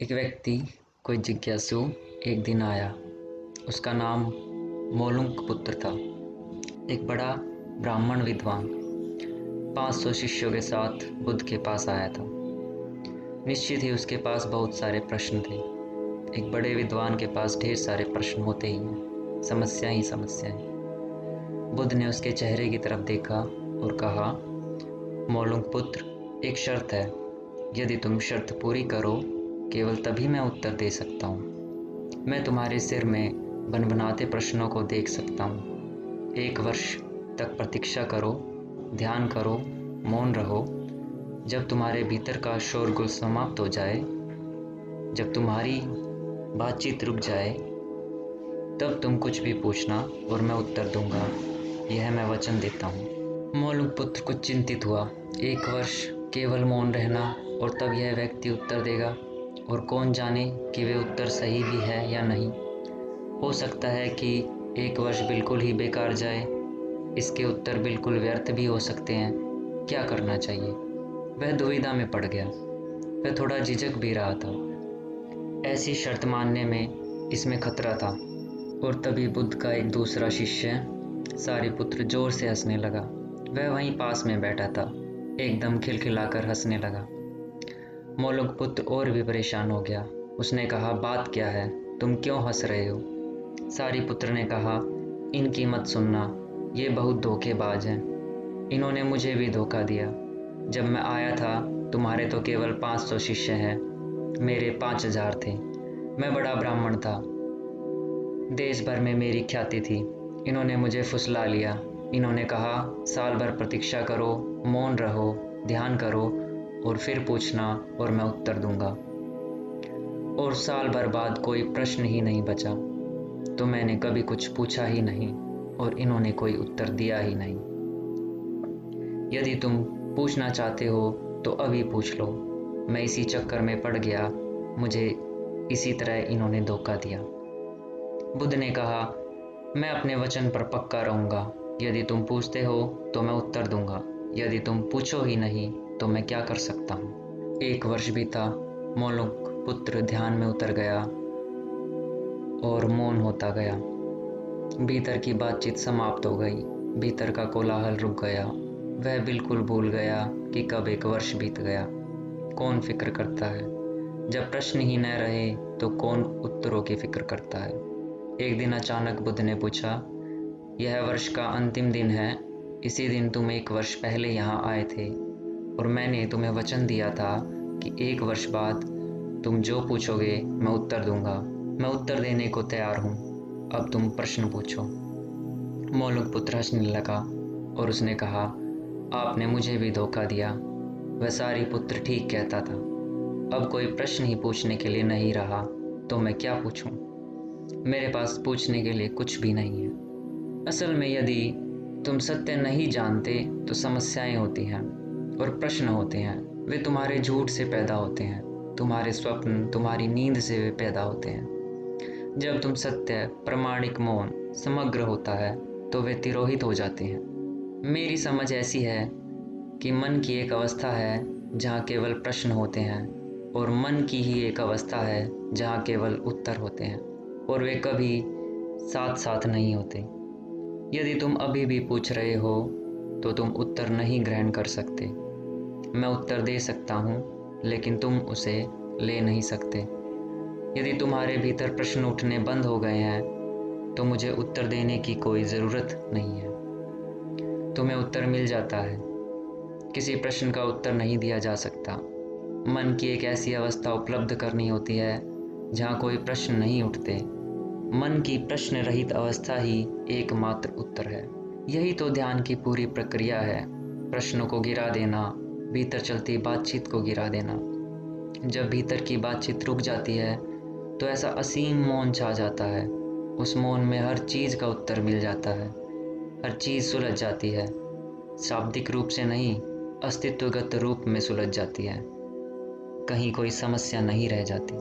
एक व्यक्ति कोई जिज्ञासु एक दिन आया। उसका नाम मोलुंक पुत्र था। एक बड़ा ब्राह्मण विद्वान 500 शिष्यों के साथ बुद्ध के पास आया था। निश्चित ही उसके पास बहुत सारे प्रश्न थे। एक बड़े विद्वान के पास ढेर सारे प्रश्न होते ही हैं, समस्या ही समस्याएं। बुद्ध ने उसके चेहरे की तरफ देखा और कहा, मोलुंक पुत्र, एक शर्त है। यदि तुम शर्त पूरी करो, केवल तभी मैं उत्तर दे सकता हूँ। मैं तुम्हारे सिर में बनबनाते प्रश्नों को देख सकता हूँ। 1 वर्ष तक प्रतीक्षा करो, ध्यान करो, मौन रहो। जब तुम्हारे भीतर का शोरगुल समाप्त हो जाए, जब तुम्हारी बातचीत रुक जाए, तब तुम कुछ भी पूछना और मैं उत्तर दूंगा। यह मैं वचन देता हूँ। मोलुंक पुत्र कुछ चिंतित हुआ। 1 वर्ष केवल मौन रहना और तब यह व्यक्ति उत्तर देगा, और कौन जाने कि वे उत्तर सही भी है या नहीं। हो सकता है कि 1 वर्ष बिल्कुल ही बेकार जाए। इसके उत्तर बिल्कुल व्यर्थ भी हो सकते हैं। क्या करना चाहिए? वह दुविधा में पड़ गया। वह थोड़ा झिझक भी रहा था। ऐसी शर्त मानने में इसमें खतरा था। और तभी बुद्ध का एक दूसरा शिष्य सारिपुत्र जोर से हंसने लगा। वह वहीं पास में बैठा था। एकदम खिलखिलाकर हंसने लगा। मोलुंक पुत्र और भी परेशान हो गया। उसने कहा, बात क्या है? तुम क्यों हंस रहे हो? सारिपुत्र ने कहा, इनकी मत सुनना, ये बहुत धोखेबाज हैं। इन्होंने मुझे भी धोखा दिया। जब मैं आया था, तुम्हारे तो केवल 500 शिष्य हैं, मेरे 5000 थे। मैं बड़ा ब्राह्मण था, देश भर में मेरी ख्याति थी। इन्होंने मुझे फुसला लिया। इन्होंने कहा, साल भर प्रतीक्षा करो, मौन रहो, ध्यान करो और फिर पूछना और मैं उत्तर दूंगा। और साल भर बाद कोई प्रश्न ही नहीं बचा। तो मैंने कभी कुछ पूछा ही नहीं और इन्होंने कोई उत्तर दिया ही नहीं। यदि तुम पूछना चाहते हो तो अभी पूछ लो। मैं इसी चक्कर में पड़ गया। मुझे इसी तरह इन्होंने धोखा दिया। बुद्ध ने कहा, मैं अपने वचन पर पक्का रहूंगा। यदि तुम पूछते हो तो मैं उत्तर दूंगा। यदि तुम पूछो ही नहीं तो मैं क्या कर सकता हूँ? 1 वर्ष बीता। मोलुंक पुत्र ध्यान में उतर गया और मौन होता गया। भीतर की बातचीत समाप्त हो गई। भीतर का कोलाहल रुक गया। वह बिल्कुल भूल गया कि कब 1 वर्ष बीत गया। कौन फिक्र करता है? जब प्रश्न ही न रहे तो कौन उत्तरों की फिक्र करता है? एक दिन अचानक बुद्ध ने पूछा, यह वर्ष का अंतिम दिन है। इसी दिन तुम 1 वर्ष पहले यहाँ आए थे और मैंने तुम्हें वचन दिया था कि 1 वर्ष बाद तुम जो पूछोगे मैं उत्तर दूंगा। मैं उत्तर देने को तैयार हूँ। अब तुम प्रश्न पूछो। मोलुंक पुत्र हंसने लगा और उसने कहा, आपने मुझे भी धोखा दिया। वह सारिपुत्र ठीक कहता था। अब कोई प्रश्न ही पूछने के लिए नहीं रहा, तो मैं क्या पूछूं? मेरे पास पूछने के लिए कुछ भी नहीं है। असल में यदि तुम सत्य नहीं जानते तो समस्याएं होती हैं और प्रश्न होते हैं। वे तुम्हारे झूठ से पैदा होते हैं। तुम्हारे स्वप्न, तुम्हारी नींद से वे पैदा होते हैं। जब तुम सत्य, प्रामाणिक, मौन, समग्र होता है तो वे तिरोहित हो जाते हैं। मेरी समझ ऐसी है कि मन की एक अवस्था है जहाँ केवल प्रश्न होते हैं और मन की ही एक अवस्था है जहाँ केवल उत्तर होते हैं, और वे कभी साथ साथ नहीं होते। यदि तुम अभी भी पूछ रहे हो तो तुम उत्तर नहीं ग्रहण कर सकते। मैं उत्तर दे सकता हूँ, लेकिन तुम उसे ले नहीं सकते। यदि तुम्हारे भीतर प्रश्न उठने बंद हो गए हैं तो मुझे उत्तर देने की कोई ज़रूरत नहीं है। तुम्हें उत्तर मिल जाता है। किसी प्रश्न का उत्तर नहीं दिया जा सकता। मन की एक ऐसी अवस्था उपलब्ध करनी होती है जहाँ कोई प्रश्न नहीं उठते। मन की प्रश्न रहित अवस्था ही एकमात्र उत्तर है। यही तो ध्यान की पूरी प्रक्रिया है। प्रश्नों को गिरा देना, भीतर चलती बातचीत को गिरा देना। जब भीतर की बातचीत रुक जाती है तो ऐसा असीम मौन छा जाता है। उस मौन में हर चीज़ का उत्तर मिल जाता है। हर चीज़ सुलझ जाती है। शाब्दिक रूप से नहीं, अस्तित्वगत रूप में सुलझ जाती है। कहीं कोई समस्या नहीं रह जाती।